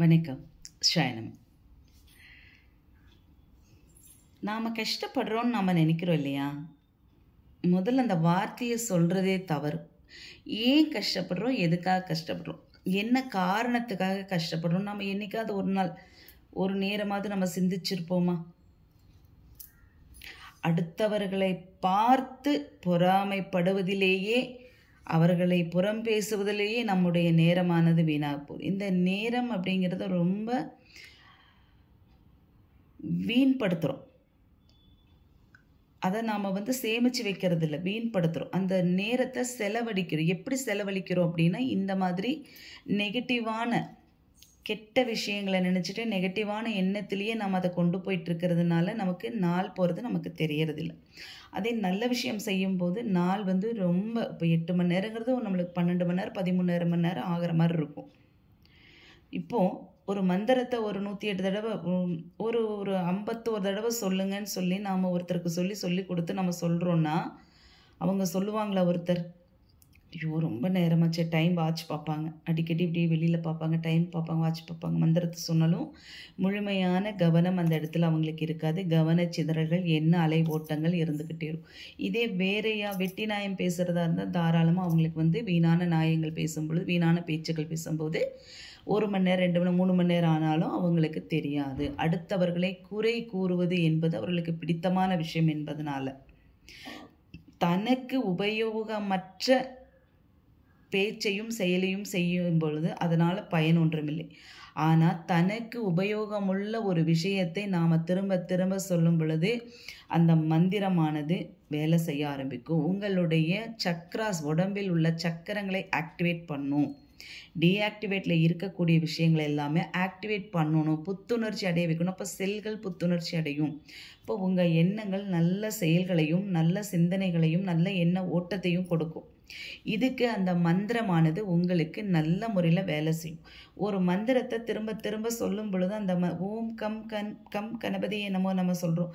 வணக்கம். ஷயனம். நாம் கஷ்டப்படுறோன்னு நாம் நினைக்கிறோம் இல்லையா? முதல்ல அந்த வார்த்தையை சொல்கிறதே தவறு. ஏன் கஷ்டப்படுறோம், எதுக்காக கஷ்டப்படுறோம், என்ன காரணத்துக்காக கஷ்டப்படுறோம், நம்ம என்றைக்காவது ஒரு நாள் ஒரு நேரமாவது நம்ம சிந்திச்சிருப்போமா? அடுத்தவர்களை பார்த்து பொறாமைப்படுவதிலேயே, அவர்களை புறம் பேசுவதிலேயே நம்முடைய நேரமானது வீணாக போகுது. இந்த நேரம் அப்படிங்கிறத ரொம்ப வீண்படுத்துகிறோம். அதை நாம் சேமித்து வைக்கிறது இல்லை, வீண்படுத்துகிறோம். அந்த நேரத்தை செலவழிக்கிறோம். எப்படி செலவழிக்கிறோம் அப்படின்னா, இந்த மாதிரி நெகட்டிவான கெட்ட விஷயங்களை நினச்சிட்டு நெகட்டிவான எண்ணத்திலேயே நம்ம அதை கொண்டு போயிட்டுருக்கிறதுனால நமக்கு நாள் போகிறது நமக்கு தெரியறதில்ல. அதே நல்ல விஷயம் செய்யும்போது நாள் ரொம்ப இப்போ 8 மணி நேரங்கிறது நம்மளுக்கு 12 மணி நேரம் 13 மணி நேரம் ஆகிற மாதிரி இருக்கும். இப்போது ஒரு மந்திரத்தை ஒரு 108 தடவை ஒரு 51 தடவை சொல்லுங்கன்னு சொல்லி நாம் ஒருத்தருக்கு சொல்லி கொடுத்து நம்ம சொல்கிறோன்னா, அவங்க சொல்லுவாங்களா? ஒருத்தர் ஐயோ ரொம்ப நேரமாச்சு, டைம் வாட்ச் பார்ப்பாங்க, அடிக்கடி இப்படி வெளியில் பார்ப்பாங்க, டைம் பார்ப்பாங்க, வாட்ச் பார்ப்பாங்க. மந்திரத்தை சொன்னாலும் முழுமையான கவனம் அந்த இடத்துல அவங்களுக்கு இருக்காது. கவன சிதறல்கள், என்ன அலை ஓட்டங்கள் இருந்துக்கிட்டே இருக்கும். இதே வேறையா வெட்டி நாயம் பேசுகிறதா இருந்தால் தாராளமாக அவங்களுக்கு வீணான நாயங்கள் பேசும்பொழுது, வீணான பேச்சுக்கள் பேசும்போது 1 மணி நேரம் 2 மணி 3 மணி நேரம் ஆனாலும் அவங்களுக்கு தெரியாது. அடுத்தவர்களை குறை கூறுவது என்பது அவர்களுக்கு பிடித்தமான விஷயம் என்பதனால தனக்கு உபயோகமற்ற பேச்சையும் செயலையும் செய்யும் பொழுது அதனால் பயன் ஒன்றுமில்லை. ஆனால் தனக்கு உபயோகமுள்ள ஒரு விஷயத்தை நாம் திரும்ப திரும்ப சொல்லும் பொழுது அந்த மந்திரமானது வேலை செய்ய ஆரம்பிக்கும். உங்களுடைய சக்ராஸ், உடம்பில் உள்ள சக்கரங்களை ஆக்டிவேட் பண்ணும். டீஆக்டிவேட்டில் இருக்கக்கூடிய விஷயங்கள் எல்லாமே ஆக்டிவேட் பண்ணணும், புத்துணர்ச்சி அடைய வைக்கணும். அப்போ செல்கள் புத்துணர்ச்சி அடையும். இப்போ உங்கள் எண்ணங்கள் நல்ல செயல்களையும் நல்ல சிந்தனைகளையும் நல்ல எண்ண ஓட்டத்தையும் கொடுக்கும். இதுக்கு அந்த மந்திரமானது உங்களுக்கு நல்ல முறையில் வேலை செய்யும். ஒரு மந்திரத்தை திரும்ப திரும்ப சொல்லும் பொழுது அந்த ஓம் கம் கணபதியை நம்ம சொல்கிறோம்,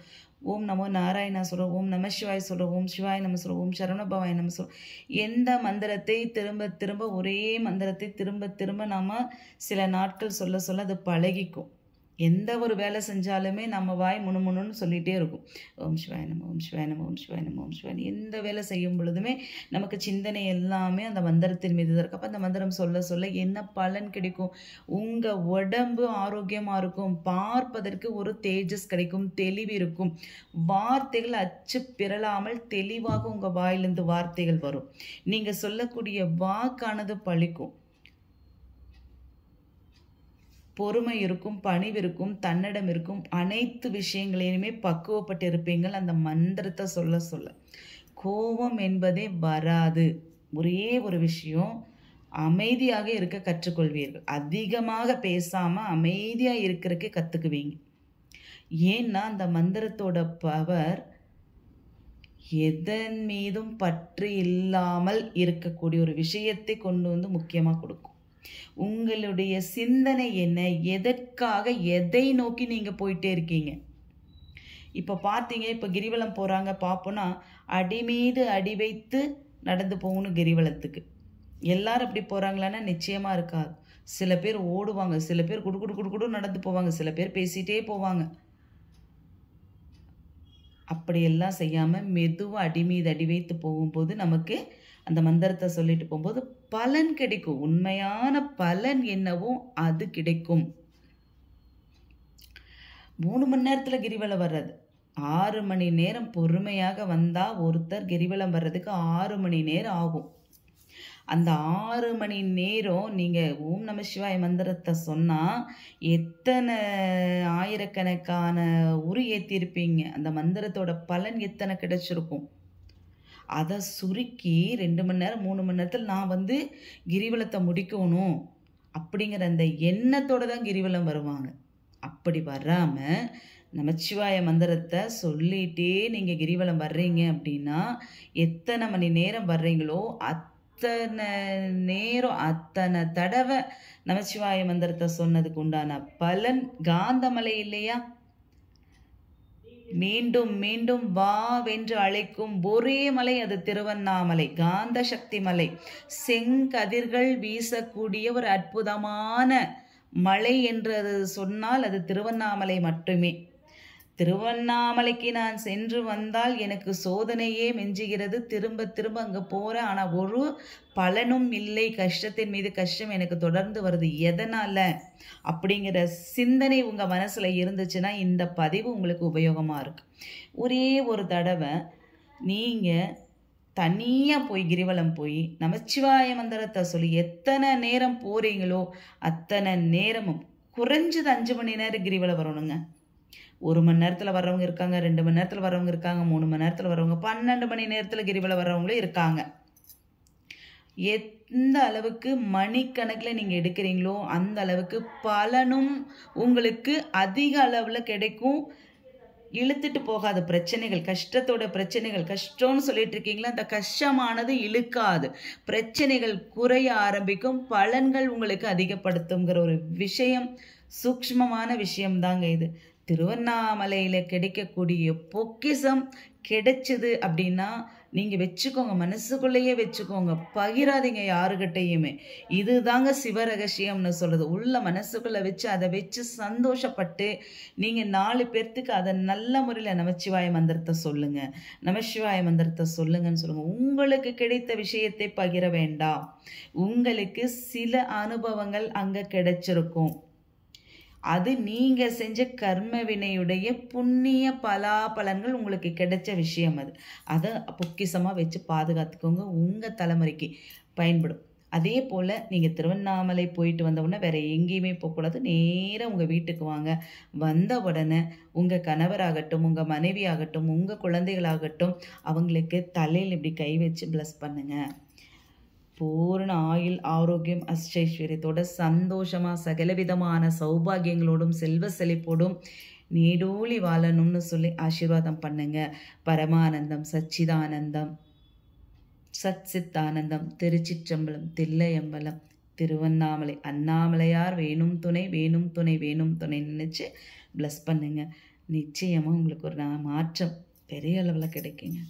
ஓம் நமோ நாராயணா சொல்கிறோம், ஓம் நம சிவாய் சொல்கிறோம், ஓம் சிவாய் நம்ம சொல்கிறோம், ஓம் சரவணபவாய் நம்ம சொல்கிறோம். எந்த மந்திரத்தை திரும்ப திரும்ப ஒரே மந்திரத்தை திரும்ப திரும்ப நாம் சில நாட்கள் சொல்ல சொல்ல அது பழகிக்கும். எந்த ஒரு வேலை செஞ்சாலுமே நம்ம வாய் முணுமுணுன்னு சொல்லிகிட்டே இருக்கும். ஓம் சிவாய நம, ஓம் சிவாய நம, ஓம் சிவாய நம, ஓம் சிவாய. எந்த வேலை செய்யும் பொழுதுமே நமக்கு சிந்தனை எல்லாமே அந்த மந்திரத்தின் மீது தான் இருக்கும். அப்போ அந்த மந்திரம் சொல்ல சொல்ல என்ன பலன் கிடைக்கும்? உங்கள் உடம்பு ஆரோக்கியமாக இருக்கும், பார்ப்பதற்கு ஒரு தேஜஸ் கிடைக்கும், தெளிவு இருக்கும், வார்த்தைகள் அச்சு பிறலாமல் தெளிவாக உங்கள் வாயிலிருந்து வார்த்தைகள் வரும். நீங்கள் சொல்லக்கூடிய வாக்கானது பழிக்கும். பொறுமை இருக்கும், பணிவு இருக்கும், தன்னிடம் இருக்கும், அனைத்து விஷயங்களையுமே பக்குவப்பட்டு இருப்பீங்கள் அந்த மந்திரத்தை சொல்ல சொல்ல. கோபம் என்பதே வராது. ஒரே ஒரு விஷயம், அமைதியாக இருக்க கற்றுக்கொள்வீர்கள். அதிகமாக பேசாமல் அமைதியாக இருக்கிறதுக்கு கற்றுக்குவீங்க. ஏன்னா அந்த மந்திரத்தோட பவர் எதன் மீதும் பற்று இல்லாமல் இருக்கக்கூடிய ஒரு விஷயத்தை கொண்டு முக்கியமாக கொடுக்கும். உங்களுடைய சிந்தனை என்ன, எதற்காக எதை நோக்கி நீங்கள் போயிட்டே இருக்கீங்க? இப்போ பார்த்தீங்க, இப்போ கிரிவலம் போகிறாங்க பார்ப்போன்னா அடி மீது அடி வைத்து நடந்து போகணும் கிரிவலத்துக்கு. எல்லாரும் அப்படி போகிறாங்களான்னா நிச்சயமாக இருக்காது. சில பேர் ஓடுவாங்க, சில பேர் குடு நடந்து போவாங்க, சில பேர் பேசிகிட்டே போவாங்க. அப்படியெல்லாம் செய்யாமல் மெதுவாக அடி மீது அடி வைத்து போகும்போது நமக்கு அந்த மந்திரத்தை சொல்லிட்டு போகும்போது பலன் கிடைக்கும். உண்மையான பலன் என்னவோ அது கிடைக்கும். 3 மணி நேரத்தில் கிரிவலம் வர்றது, 6 மணி நேரம் பொறுமையாக வந்தால் ஒருத்தர் கிரிவலம் வர்றதுக்கு 6 மணி நேரம் ஆகும். அந்த 6 மணி நேரம் நீங்கள் ஓம் நம சிவாய மந்திரத்தை சொன்னால் எத்தனை ஆயிரக்கணக்கான உரு ஏற்றிருப்பீங்க. அந்த மந்திரத்தோட பலன் எத்தனை கிடைச்சிருக்கும். அதை சுருக்கி 2 மணி நேரம் 3 மணி நேரத்தில் நான் கிரிவலத்தை முடிக்கணும் அப்படிங்கிற அந்த எண்ணத்தோடு தான் கிரிவலம் வருவாங்க. அப்படி வராமல் நமச்சிவாய மந்திரத்தை சொல்லிகிட்டே நீங்கள் கிரிவலம் வர்றீங்க அப்படின்னா எத்தனை மணி நேரம் வர்றீங்களோ அத்தனை நேரம் அத்தனை தடவை நமச்சிவாய மந்திரத்தை சொன்னதுக்கு உண்டான பலன் காந்தமலை இல்லையா? மீண்டும் மீண்டும் வா வென்று அழைக்கும் ஒரே மலை அது திருவண்ணாமலை, காந்த சக்தி மலை. செங்கதிர்கள் வீசக்கூடிய ஒரு அற்புதமான மலை என்றது சொன்னால் அது திருவண்ணாமலை மட்டுமே. திருவண்ணாமலைக்கு நான் சென்று வந்தால் எனக்கு சோதனையே மிஞ்சுகிறது. திரும்ப திரும்ப அங்கே போகிறேன், ஆனால் ஒரு பலனும் இல்லை. கஷ்டத்தின் மீது கஷ்டம் எனக்கு தொடர்ந்து வருது. எதனால் அப்படிங்கிற சிந்தனை உங்கள் மனசில் இருந்துச்சுன்னா இந்த பதிவு உங்களுக்கு உபயோகமாக இருக்கு. ஒரே ஒரு தடவை நீங்கள் தனியாக போய் கிரிவலம் போய் நமச்சிவாய மந்திரத்தை சொல்லி எத்தனை நேரம் போகிறீங்களோ அத்தனை நேரமும் குறைஞ்சது 5 மணி நேரம் கிரிவலம் வரணுங்க. 1 மணி நேரத்தில் வர்றவங்க இருக்காங்க, 2 மணி நேரத்தில் வர்றவங்க இருக்காங்க, 3 மணி நேரத்தில் வர்றவங்க, 12 மணி நேரத்தில் கிரிவலம் வர்றவங்களும் இருக்காங்க. எந்த அளவுக்கு மணிக்கணக்கில் நீங்கள் எடுக்கிறீங்களோ அந்த அளவுக்கு பலனும் உங்களுக்கு அதிக அளவில் கிடைக்கும். இழுத்துட்டு போகாத பிரச்சனைகள், கஷ்டத்தோட பிரச்சனைகள், கஷ்டம்னு சொல்லிட்டு இருக்கீங்களா, அந்த கஷ்டமானது இழுக்காது, பிரச்சனைகள் குறைய ஆரம்பிக்கும், பலன்கள் உங்களுக்கு அதிகப்படுத்துங்கிற ஒரு விஷயம், சூக்ஷ்மமான விஷயம்தாங்க இது. திருவண்ணாமலையில் கிடைக்கக்கூடிய பொக்கிஷம் கிடைச்சது அப்படின்னா நீங்கள் வச்சுக்கோங்க, மனசுக்குள்ளேயே வச்சுக்கோங்க, பகிராதீங்க யாருக்கிட்டையுமே. இதுதாங்க சிவரகசியம்னு சொல்கிறது. உள்ள மனசுக்குள்ளே வச்சு அதை வச்சு சந்தோஷப்பட்டு நீங்கள் 4 பேர்த்துக்கு அதை நல்ல முறையில் நமச்சிவாய மந்திரத்தை சொல்லுங்கள், நமச்சிவாய மந்திரத்தை சொல்லுங்கன்னு சொல்லுங்கள். உங்களுக்கு கிடைத்த விஷயத்தை பகிர வேண்டாம். உங்களுக்கு சில அனுபவங்கள் அங்கே கிடைச்சிருக்கும். அது நீங்கள் செஞ்ச கர்ம வினையுடைய புண்ணிய பலாபலன்கள் உங்களுக்கு கிடைச்ச விஷயம். அதை பொக்கிஷமாக வச்சு பாதுகாத்துக்கோங்க, உங்கள் தலைமுறைக்கு பயன்படும். அதே போல் நீங்கள் திருவண்ணாமலை போயிட்டு வந்தவுடனே வேறு எங்கேயுமே போகக்கூடாது. நேராக உங்கள் வீட்டுக்கு வாங்க. வந்த உடனே உங்கள் கணவராகட்டும், உங்கள் மனைவி ஆகட்டும், உங்கள் குழந்தைகளாகட்டும் அவங்களுக்கு தலையில் இப்படி கை வச்சு ப்ளஸ் பண்ணுங்கள். பூர்ண ஆயுள் ஆரோக்கியம் அஷ்டைஸ்வரியத்தோட சந்தோஷமாக சகலவிதமான சௌபாகியங்களோடும் செல்வ செழிப்போடும் நீடூழி வாழணும்னு சொல்லி ஆசீர்வாதம் பண்ணுங்க. பரமானந்தம், சச்சிதானந்தம், சச்சித்தானந்தம். திருச்சிற்றம்பலம், தில்லையம்பலம், திருவண்ணாமலை, அண்ணாமலையார் வேணும் துணை, வேணும் துணை, வேணும் துணை நினச்சி ப்ளஸ் பண்ணுங்க. நிச்சயமாக உங்களுக்கு ஒரு மாற்றம் பெரிய அளவில் கிடைக்குங்க.